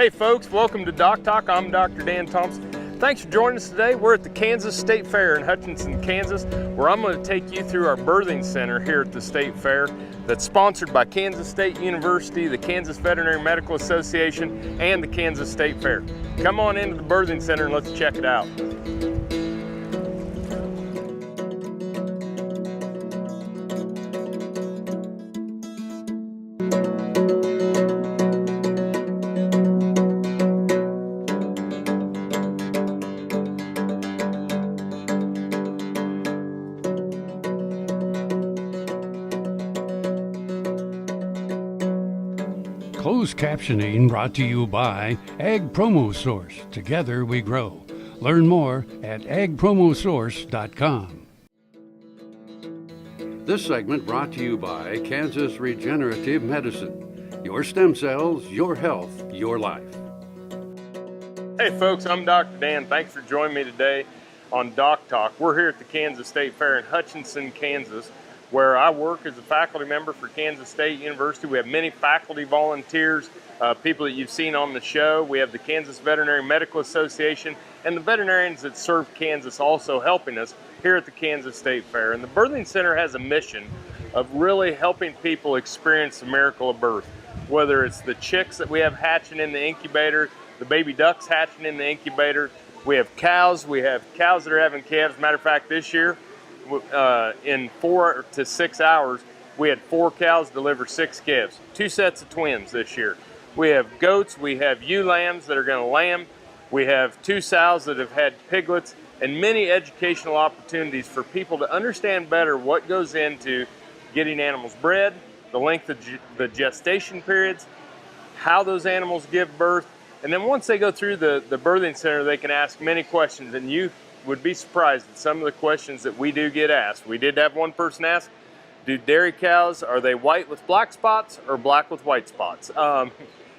Hey folks, welcome to DocTalk. I'm Dr. Dan Thompson. Thanks for joining us today. We're at the Kansas State Fair in Hutchinson, Kansas, where I'm going to take you through our birthing center here at the State Fair that's sponsored by Kansas State University, the Kansas Veterinary Medical Association, and the Kansas State Fair. Come on into the birthing center and let's check it out. Closed captioning brought to you by Ag Promo Source. Together we grow. Learn more at agpromosource.com. This segment brought to you by Kansas Regenerative Medicine. Your stem cells, your health, your life. Hey folks, I'm Dr. Dan. Thanks for joining me today on DocTalk. We're here at the Kansas State Fair in Hutchinson, Kansas, where I work as a faculty member for Kansas State University. We have many faculty volunteers, people that you've seen on the show. We have the Kansas Veterinary Medical Association and the veterinarians that serve Kansas also helping us here at the Kansas State Fair. And the Birthing Center has a mission of really helping people experience the miracle of birth, whether it's the chicks that we have hatching in the incubator, the baby ducks hatching in the incubator. We have cows that are having calves. Matter of fact, this year, in 4 to 6 hours, we had 4 cows deliver 6 calves, 2 sets of twins this year. We have goats, we have ewe lambs that are going to lamb, we have 2 sows that have had piglets, and many educational opportunities for people to understand better what goes into getting animals bred, the length of the gestation periods, how those animals give birth, and then once they go through the birthing center, they can ask many questions, and you would be surprised at some of the questions that we do get asked. We did have one person ask, do dairy cows, are they white with black spots or black with white spots?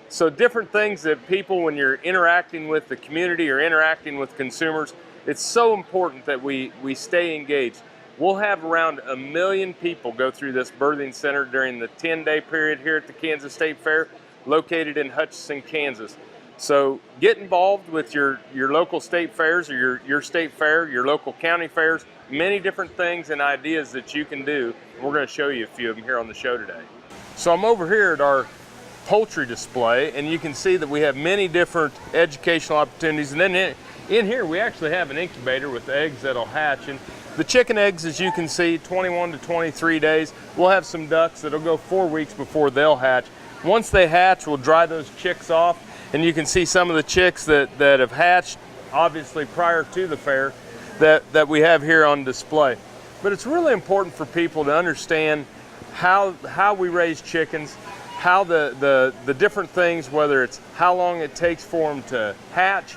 So different things that people, when you're interacting with the community or interacting with consumers, it's so important that we stay engaged. We'll have around 1 million people go through this birthing center during the 10-day period here at the Kansas State Fair, located in Hutchinson, Kansas. So get involved with your local state fairs or your state fair, your local county fairs, many different things and ideas that you can do. We're going to show you a few of them here on the show today. So I'm over here at our poultry display, and you can see that we have many different educational opportunities. And then in here we actually have an incubator with eggs that'll hatch. And the chicken eggs, as you can see, 21 to 23 days. We'll have some ducks that'll go 4 weeks before they'll hatch. Once they hatch, we'll dry those chicks off. And you can see some of the chicks that have hatched, obviously prior to the fair, that we have here on display. But it's really important for people to understand how we raise chickens, how the different things, whether it's how long it takes for them to hatch,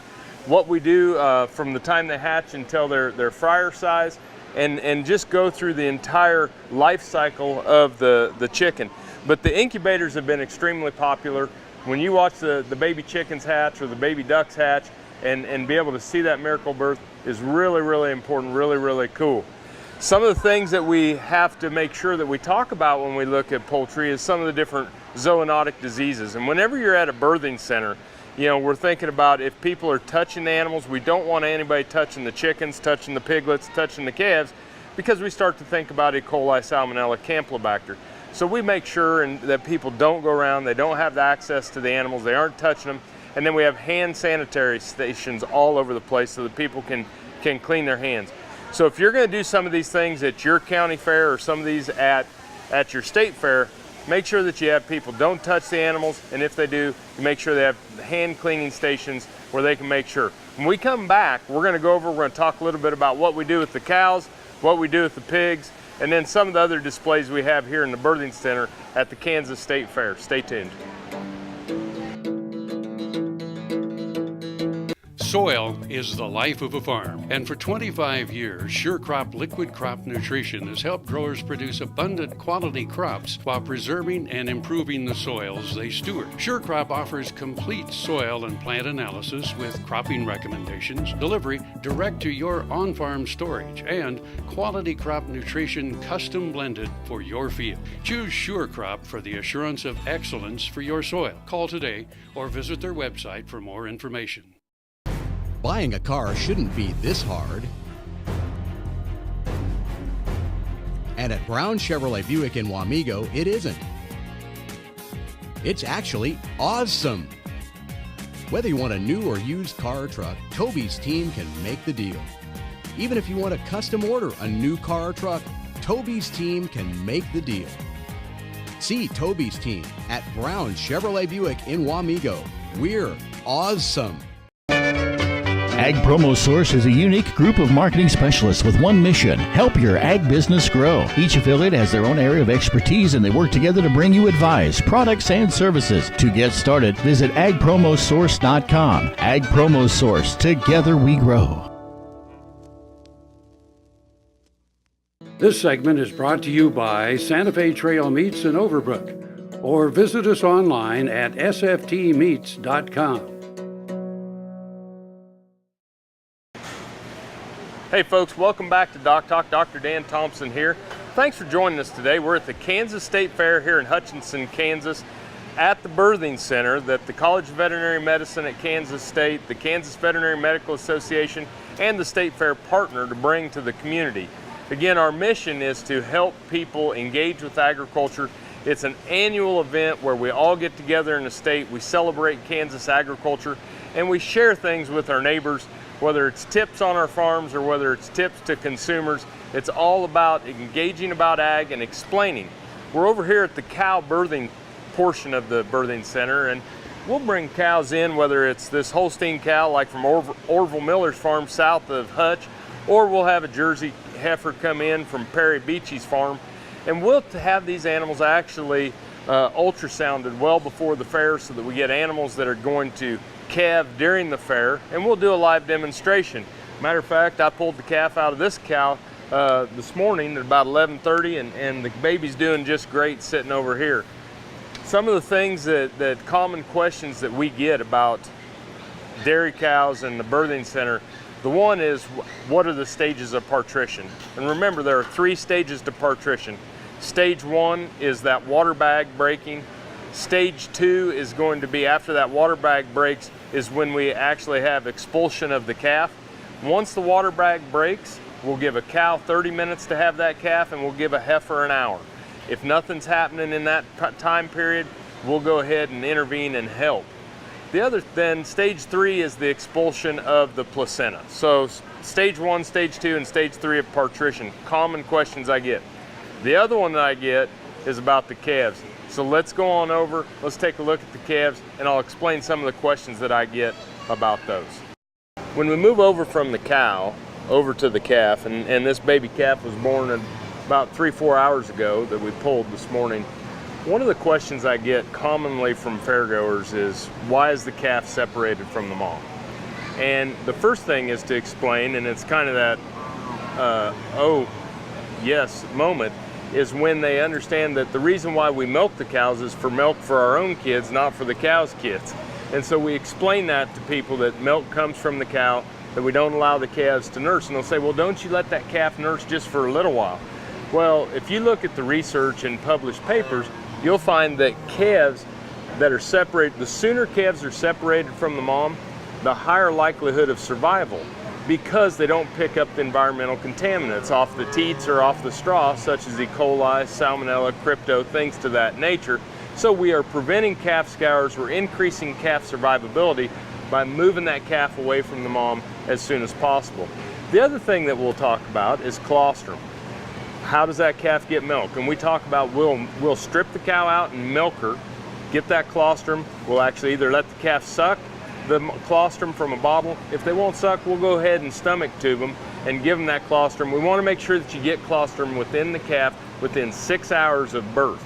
what we do from the time they hatch until they're fryer size, and just go through the entire life cycle of the chicken. But the incubators have been extremely popular. When you watch the baby chickens hatch or the baby ducks hatch and be able to see that miracle birth is really, really important, really, really cool. Some of the things that we have to make sure that we talk about when we look at poultry is some of the different zoonotic diseases. And whenever you're at a birthing center, we're thinking about if people are touching the animals, we don't want anybody touching the chickens, touching the piglets, touching the calves, because we start to think about E. coli, Salmonella, Campylobacter. So we make sure that people don't go around, they don't have the access to the animals, they aren't touching them, and then we have hand sanitary stations all over the place so that people can clean their hands. So if you're going to do some of these things at your county fair or some of these at your state fair, make sure that you have people don't touch the animals, and if they do, you make sure they have hand cleaning stations where they can make sure. When we come back, we're going to talk a little bit about what we do with the cows, what we do with the pigs, and then some of the other displays we have here in the birthing center at the Kansas State Fair. Stay tuned. Soil is the life of a farm, and for 25 years, SureCrop Liquid Crop Nutrition has helped growers produce abundant quality crops while preserving and improving the soils they steward. SureCrop offers complete soil and plant analysis with cropping recommendations, delivery direct to your on-farm storage, and quality crop nutrition custom blended for your field. Choose SureCrop for the assurance of excellence for your soil. Call today or visit their website for more information. Buying a car shouldn't be this hard. And at Brown Chevrolet Buick in Wamego, it isn't. It's actually awesome. Whether you want a new or used car or truck, Toby's team can make the deal. Even if you want to custom order a new car or truck, Toby's team can make the deal. See Toby's team at Brown Chevrolet Buick in Wamego. We're awesome. Ag Promo Source is a unique group of marketing specialists with one mission: help your ag business grow. Each affiliate has their own area of expertise, and they work together to bring you advice, products, and services. To get started, visit agpromosource.com. Ag Promo Source. Together we grow. This segment is brought to you by Santa Fe Trail Meats in Overbrook, or visit us online at sftmeats.com. Hey folks, welcome back to DocTalk. Dr. Dan Thompson here. Thanks for joining us today. We're at the Kansas State Fair here in Hutchinson, Kansas, at the Birthing Center that the College of Veterinary Medicine at Kansas State, the Kansas Veterinary Medical Association, and the State Fair partner to bring to the community. Again, our mission is to help people engage with agriculture. It's an annual event where we all get together in the state, we celebrate Kansas agriculture, and we share things with our neighbors, whether it's tips on our farms or whether it's tips to consumers. It's all about engaging about ag and explaining. We're over here at the cow birthing portion of the birthing center, and we'll bring cows in, whether it's this Holstein cow like from Orville Miller's farm south of Hutch, or we'll have a Jersey heifer come in from Perry Beachy's farm, and we'll have these animals actually ultrasounded well before the fair so that we get animals that are going to calve during the fair, and we'll do a live demonstration. Matter of fact, I pulled the calf out of this cow this morning at about 11:30, and the baby's doing just great sitting over here. Some of the things that common questions that we get about dairy cows and the birthing center, the one is, what are the stages of partition? And remember, there are 3 stages to partition. Stage 1 is that water bag breaking. Stage 2 is going to be, after that water bag breaks, is when we actually have expulsion of the calf. Once the water bag breaks, we'll give a cow 30 minutes to have that calf, and we'll give a heifer an hour. If nothing's happening in that time period, we'll go ahead and intervene and help. Then stage 3 is the expulsion of the placenta. So stage 1, stage 2, and stage 3 of partition, common questions I get. The other one that I get is about the calves. So let's go on over, let's take a look at the calves, and I'll explain some of the questions that I get about those. When we move over from the cow over to the calf, and this baby calf was born about 3-4 hours ago that we pulled this morning, one of the questions I get commonly from fairgoers is, why is the calf separated from the mom? And the first thing is to explain, and it's kind of that, oh yes moment, is when they understand that the reason why we milk the cows is for milk for our own kids, not for the cow's kids. And so we explain that to people, that milk comes from the cow, that we don't allow the calves to nurse. And they'll say, well, don't you let that calf nurse just for a little while? Well, if you look at the research and published papers, you'll find that calves that are separated, the sooner calves are separated from the mom, the higher likelihood of survival, because they don't pick up the environmental contaminants off the teats or off the straw, such as E. coli, salmonella, crypto, things to that nature. So we are preventing calf scours, we're increasing calf survivability by moving that calf away from the mom as soon as possible. The other thing that we'll talk about is colostrum. How does that calf get milk? And we talk about, we'll strip the cow out and milk her, get that colostrum. We'll actually either let the calf suck the colostrum from a bottle. If they won't suck, we'll go ahead and stomach tube them and give them that colostrum. We want to make sure that you get colostrum within the calf within 6 hours of birth.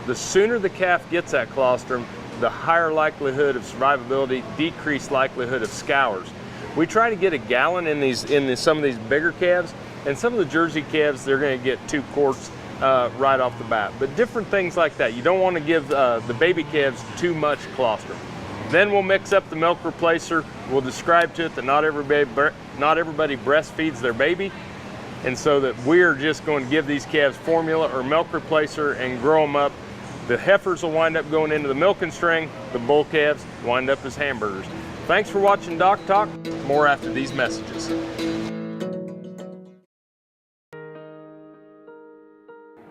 The sooner the calf gets that colostrum, the higher likelihood of survivability, decreased likelihood of scours. We try to get a gallon in some of these bigger calves, and some of the Jersey calves, they're going to get 2 quarts right off the bat. But different things like that. You don't want to give the baby calves too much colostrum. Then we'll mix up the milk replacer. We'll describe to it that not everybody breastfeeds their baby, and so that we're just going to give these calves formula or milk replacer and grow them up. The heifers will wind up going into the milking string. The bull calves wind up as hamburgers. Thanks for watching DocTalk. More after these messages.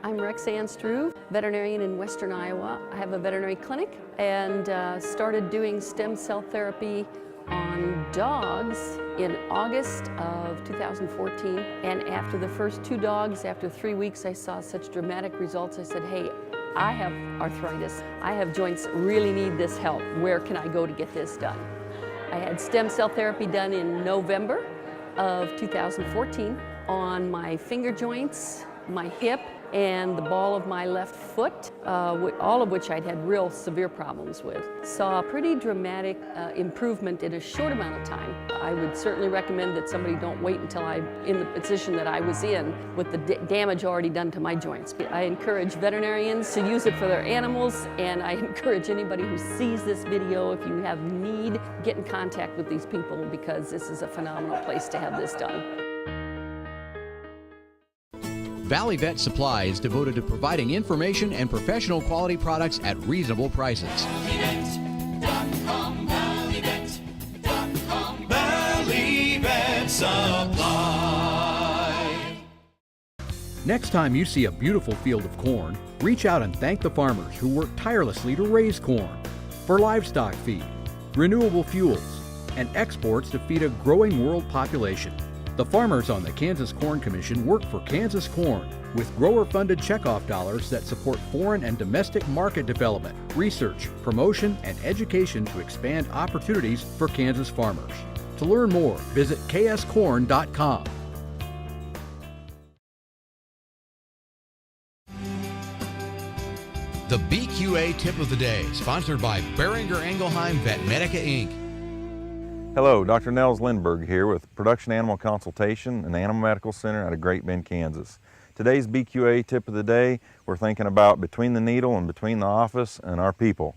I'm Rexanne Struve, veterinarian in Western Iowa. I have a veterinary clinic and started doing stem cell therapy on dogs in August of 2014. And after the first 2 dogs, after 3 weeks, I saw such dramatic results. I said, hey, I have arthritis. I have joints, really need this help. Where can I go to get this done? I had stem cell therapy done in November of 2014 on my finger joints, my hip, and the ball of my left foot, all of which I'd had real severe problems with. Saw a pretty dramatic improvement in a short amount of time. I would certainly recommend that somebody don't wait until I'm in the position that I was in with the damage already done to my joints. I encourage veterinarians to use it for their animals, and I encourage anybody who sees this video, if you have need, get in contact with these people, because this is a phenomenal place to have this done. Valley Vet Supply is devoted to providing information and professional quality products at reasonable prices. Valley Vet Supply. Next time you see a beautiful field of corn, reach out and thank the farmers who work tirelessly to raise corn for livestock feed, renewable fuels, and exports to feed a growing world population. The farmers on the Kansas Corn Commission work for Kansas Corn with grower-funded checkoff dollars that support foreign and domestic market development, research, promotion, and education to expand opportunities for Kansas farmers. To learn more, visit kscorn.com. The BQA Tip of the Day, sponsored by Beringer Engelheim Vetmedica Inc. Hello, Dr. Nels Lindberg here with Production Animal Consultation and Animal Medical Center out of Great Bend, Kansas. Today's BQA tip of the day, we're thinking about between the needle and between the office and our people.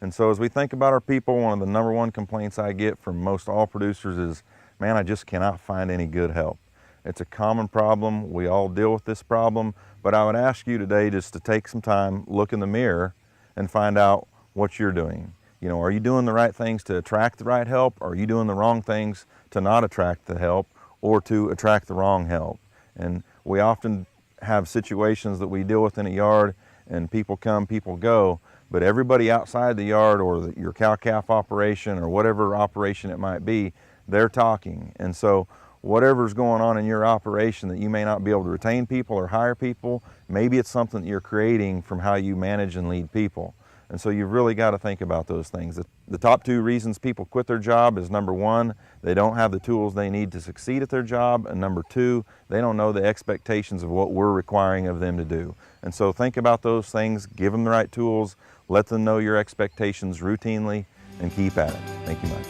And so as we think about our people, one of the #1 complaints I get from most all producers is, man, I just cannot find any good help. It's a common problem. We all deal with this problem, but I would ask you today just to take some time, look in the mirror, and find out what you're doing. You know, are you doing the right things to attract the right help? Or are you doing the wrong things to not attract the help or to attract the wrong help? And we often have situations that we deal with in a yard, and people come, people go, but everybody outside the yard or your cow-calf operation or whatever operation it might be, they're talking. And so whatever's going on in your operation that you may not be able to retain people or hire people, maybe it's something that you're creating from how you manage and lead people. And so you've really got to think about those things. The top 2 reasons people quit their job is #1, they don't have the tools they need to succeed at their job, and #2, they don't know the expectations of what we're requiring of them to do. And so think about those things, give them the right tools, let them know your expectations routinely, and keep at it. Thank you much.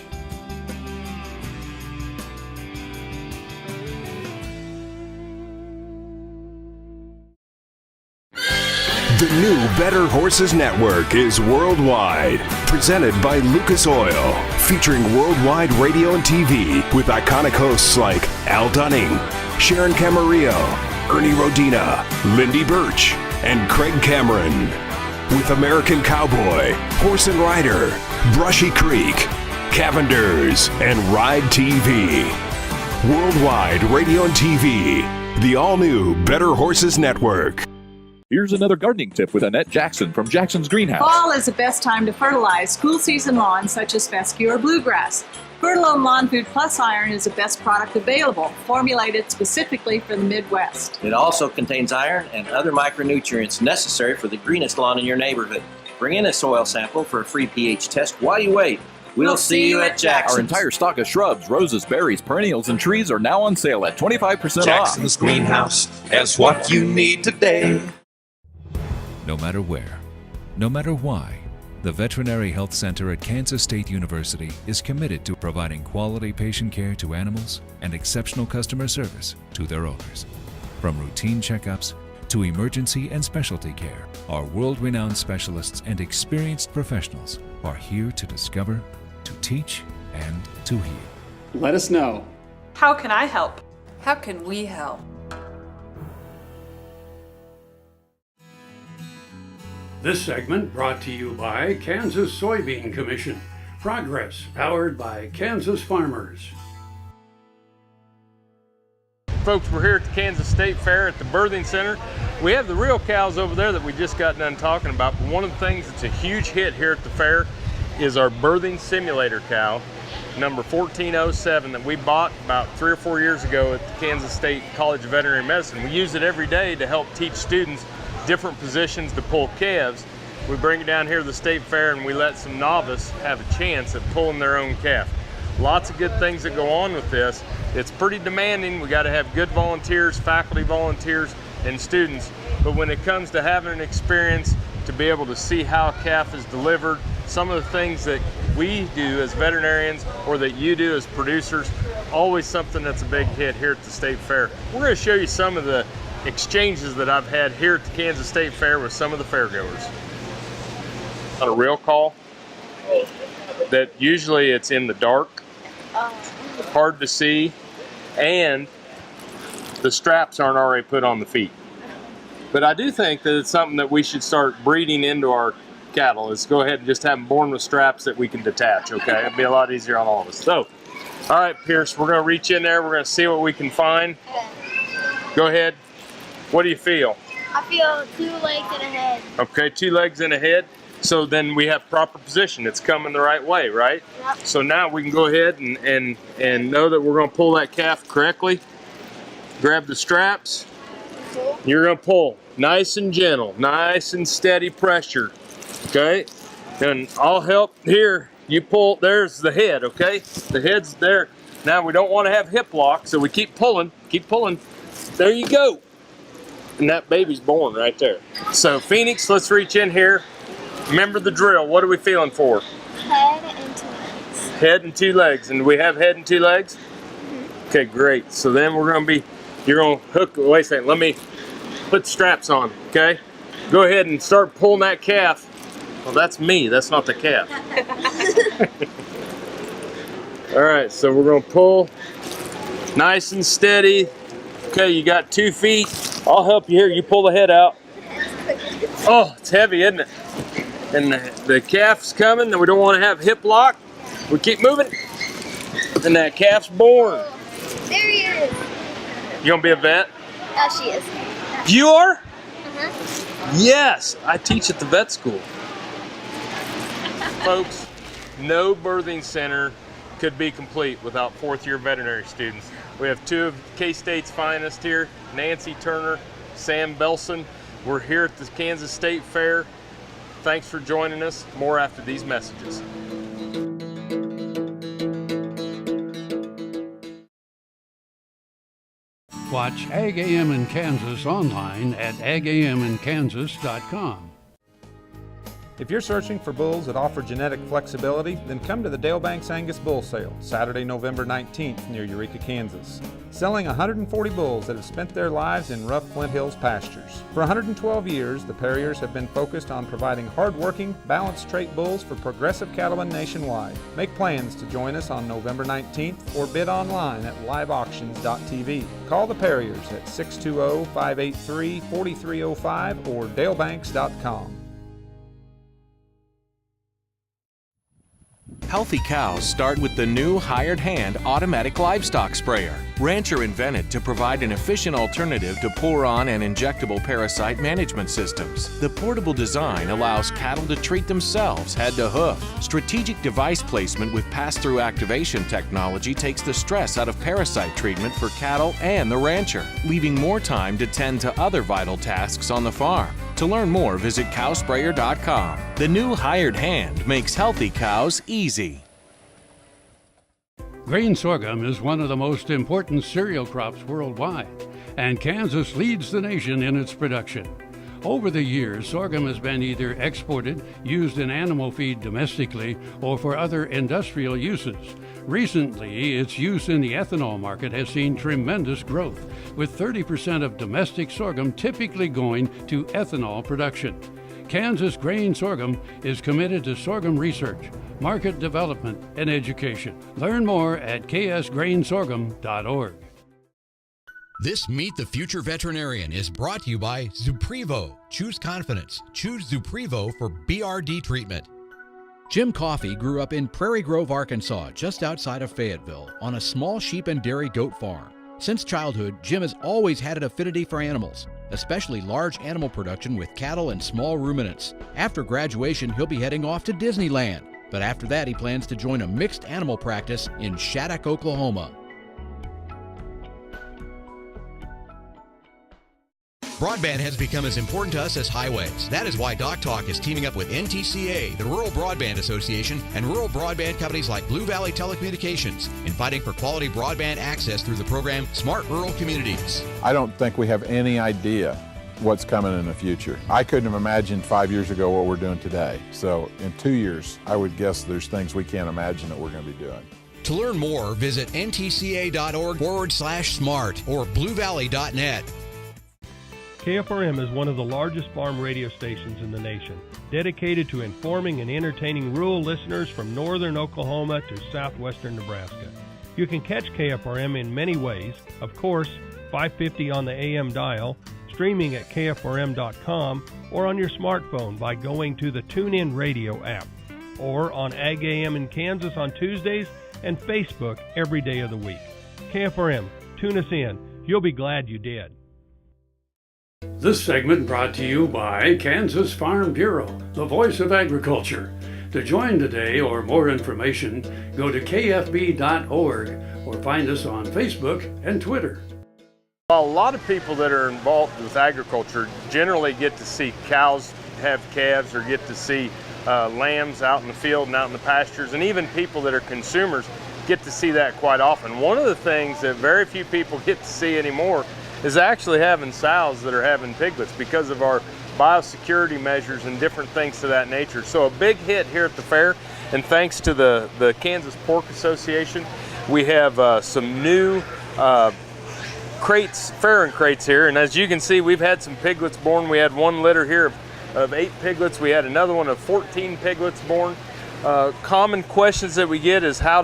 The new Better Horses Network is worldwide. Presented by Lucas Oil. Featuring worldwide radio and TV with iconic hosts like Al Dunning, Sharon Camarillo, Ernie Rodina, Lindy Birch, and Craig Cameron. With American Cowboy, Horse and Rider, Brushy Creek, Cavenders, and Ride TV. Worldwide radio and TV. The all-new Better Horses Network. Here's another gardening tip with Annette Jackson from Jackson's Greenhouse. Fall is the best time to fertilize cool season lawns such as fescue or bluegrass. Fertilome Lawn Food Plus Iron is the best product available, formulated specifically for the Midwest. It also contains iron and other micronutrients necessary for the greenest lawn in your neighborhood. Bring in a soil sample for a free pH test while you wait. We'll see you at Jackson's. Our entire stock of shrubs, roses, berries, perennials, and trees are now on sale at 25% off. Jackson's Greenhouse has what you need today. No matter where, no matter why, The Veterinary Health Center at Kansas State University is committed to providing quality patient care to animals and exceptional customer service to their owners. From routine checkups to emergency and specialty care, our world-renowned specialists and experienced professionals are here to discover, to teach, and to heal. Let us know. How can I help? How can we help? This segment brought to you by Kansas Soybean Commission. Progress powered by Kansas farmers. Folks, we're here at the Kansas State Fair at the Birthing Center. We have the real cows over there that we just got done talking about, but one of the things that's a huge hit here at the fair is our birthing simulator cow, number 1407, that we bought about 3 or 4 years ago at the Kansas State College of Veterinary Medicine. We use it every day to help teach students different positions to pull calves. We bring it down here to the state fair and we let some novice have a chance at pulling their own calf. Lots of good things that go on with this. It's pretty demanding. We got to have good volunteers, faculty volunteers, and students. But when it comes to having an experience to be able to see how a calf is delivered, some of the things that we do as veterinarians or that you do as producers, always something that's a big hit here at the state fair. We're going to show you some of the exchanges that I've had here at the Kansas State Fair with some of the fairgoers. On a real call, that usually it's in the dark, hard to see, and the straps aren't already put on the feet. But I do think that it's something that we should start breeding into our cattle. Is go ahead and just have them born with straps that we can detach, okay? It'd be a lot easier on all of us. So, all right, Pierce, we're gonna reach in there. We're gonna see what we can find. Go ahead. What do you feel? I feel 2 legs and a head. Okay, 2 legs and a head. So then we have proper position. It's coming the right way, right? Yep. So now we can go ahead and know that we're going to pull that calf correctly. Grab the straps. Cool. You're going to pull nice and gentle, nice and steady pressure. Okay? And I'll help here. You pull, there's the head, okay? The head's there. Now we don't want to have hip lock, so we keep pulling, keep pulling. There you go. And that baby's born right there. So Phoenix, let's reach in here. Remember the drill. What are we feeling for? Head and 2 legs. Head and 2 legs. And we have head and 2 legs? Mm-hmm. Okay, great. So then we're going to be, you're going to hook, wait a second, let me put the straps on, okay? Go ahead and start pulling that calf. Well, that's me. That's not the calf. All right, so we're going to pull nice and steady. Okay, you got 2 feet. I'll help you here. You pull the head out. Oh, it's heavy, isn't it? And the calf's coming, and we don't want to have hip lock. We keep moving, and that calf's born. There he is. You gonna be a vet? Oh, she is. You are? Uh-huh. Yes, I teach at the vet school. Folks, no birthing center could be complete without 4th-year veterinary students. We have 2 of K-State's finest here, Nancy Turner, Sam Belson. We're here at the Kansas State Fair. Thanks for joining us. More after these messages. Watch Ag AM in Kansas online at agaminkansas.com. If you're searching for bulls that offer genetic flexibility, then come to the Dale Banks Angus Bull Sale, Saturday, November 19th, near Eureka, Kansas. Selling 140 bulls that have spent their lives in rough Flint Hills pastures. For 112 years, the Perriers have been focused on providing hard-working, balanced trait bulls for progressive cattlemen nationwide. Make plans to join us on November 19th or bid online at liveauctions.tv. Call the Perriers at 620-583-4305 or dalebanks.com. Healthy cows start with the new Hired Hand automatic livestock sprayer. Rancher invented to provide an efficient alternative to pour-on and injectable parasite management systems. The portable design allows cattle to treat themselves head to hoof. Strategic device placement with pass-through activation technology takes the stress out of parasite treatment for cattle and the rancher, leaving more time to tend to other vital tasks on the farm. To learn more, visit cowsprayer.com. The new Hired Hand makes healthy cows easy. Grain sorghum is one of the most important cereal crops worldwide, and Kansas leads the nation in its production. Over the years, sorghum has been either exported, used in animal feed domestically, or for other industrial uses. Recently, its use in the ethanol market has seen tremendous growth, with 30% of domestic sorghum typically going to ethanol production. Kansas Grain Sorghum is committed to sorghum research, market development, and education. Learn more at ksgrainsorghum.org. This Meet the Future Veterinarian is brought to you by Zuprevo. Choose confidence. Choose Zuprevo for BRD treatment. Jim Coffey grew up in Prairie Grove, Arkansas, just outside of Fayetteville, on a small sheep and dairy goat farm. Since childhood, Jim has always had an affinity for animals, especially large animal production with cattle and small ruminants. After graduation, he'll be heading off to Disneyland. But after that, he plans to join a mixed animal practice in Shattuck, Oklahoma. Broadband has become as important to us as highways. That is why DocTalk is teaming up with NTCA, the Rural Broadband Association, and rural broadband companies like Blue Valley Telecommunications in fighting for quality broadband access through the program Smart Rural Communities. I don't think we have any idea what's coming in the future. I couldn't have imagined 5 years ago what we're doing today. So in 2 years, I would guess there's things we can't imagine that we're going to be doing. To learn more, visit ntca.org/smart or bluevalley.net. KFRM is one of the largest farm radio stations in the nation, dedicated to informing and entertaining rural listeners from northern Oklahoma to southwestern Nebraska. You can catch KFRM in many ways, of course, 550 on the AM dial, streaming at kfrm.com, or on your smartphone by going to the TuneIn Radio app, or on Ag AM in Kansas on Tuesdays and Facebook every day of the week. KFRM, tune us in. You'll be glad you did. This segment brought to you by Kansas Farm Bureau, the voice of agriculture. To join today or more information, go to kfb.org or find us on Facebook and Twitter. Well, a lot of people that are involved with agriculture generally get to see cows have calves or get to see lambs out in the field and out in the pastures, and even people that are consumers get to see that quite often. One of the things that very few people get to see anymore is actually having sows that are having piglets because of our biosecurity measures and different things to that nature. So a big hit here at the fair, and thanks to the Kansas Pork Association, we have some new crates, farron crates here, and as you can see, we've had some piglets born. We had one litter here of 8 piglets. We had another one of 14 piglets born. Common questions that we get is why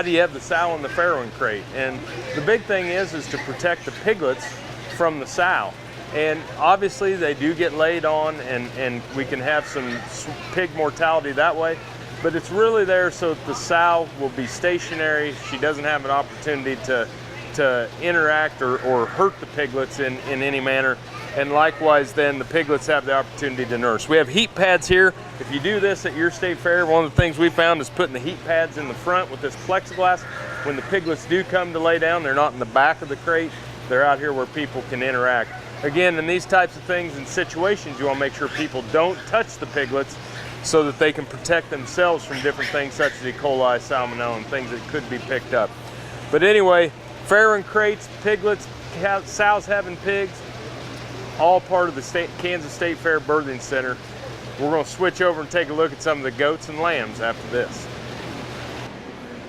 do you have the sow in the farrowing crate? And the big thing is to protect the piglets from the sow. And obviously they do get laid on, and we can have some pig mortality that way, but it's really there so that the sow will be stationary. She doesn't have an opportunity to interact or hurt the piglets in any manner. And likewise then the piglets have the opportunity to nurse. We have heat pads here. If you do this at your state fair, one of the things we found is putting the heat pads in the front with this plexiglass. When the piglets do come to lay down, they're not in the back of the crate. They're out here where people can interact. Again, in these types of things and situations, you want to make sure people don't touch the piglets so that they can protect themselves from different things such as E. coli, salmonella, and things that could be picked up. But anyway, farron crates, piglets, sows having pigs, all part of the Kansas State Fair Birthing Center. We're going to switch over and take a look at some of the goats and lambs after this.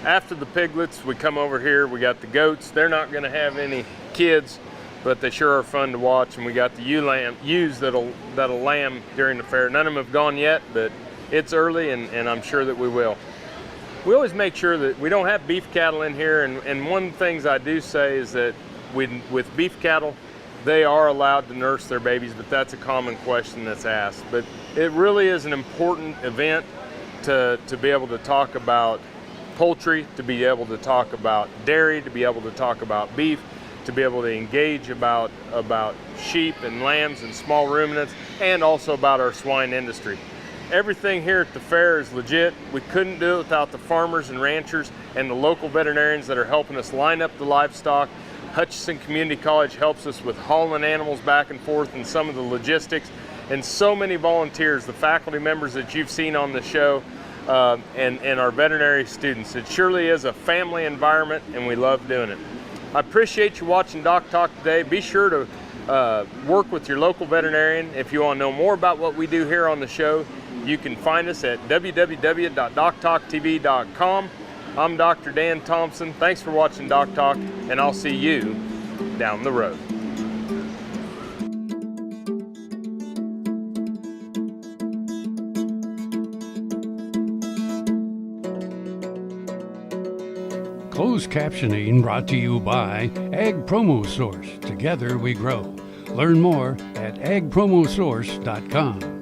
After the piglets, we come over here, we got the goats. They're not going to have any kids, but they sure are fun to watch. And we got the ewes that'll lamb during the fair. None of them have gone yet, but it's early, and I'm sure that we will. We always make sure that we don't have beef cattle in here, and one of the things I do say is that with beef cattle, they are allowed to nurse their babies, but that's a common question that's asked. But it really is an important event to be able to talk about poultry, to be able to talk about dairy, to be able to talk about beef, to be able to engage about sheep and lambs and small ruminants, and also about our swine industry. Everything here at the fair is legit. We couldn't do it without the farmers and ranchers and the local veterinarians that are helping us line up the livestock. Hutchinson Community College helps us with hauling animals back and forth and some of the logistics, and so many volunteers, the faculty members that you've seen on the show, and our veterinary students. It surely is a family environment, and we love doing it. I appreciate you watching DocTalk today. Be sure to work with your local veterinarian. If you want to know more about what we do here on the show, you can find us at www.doctalktv.com. I'm Dr. Dan Thompson. Thanks for watching Doc Talk, and I'll see you down the road. Closed captioning brought to you by Ag Promo Source. Together we grow. Learn more at agpromosource.com.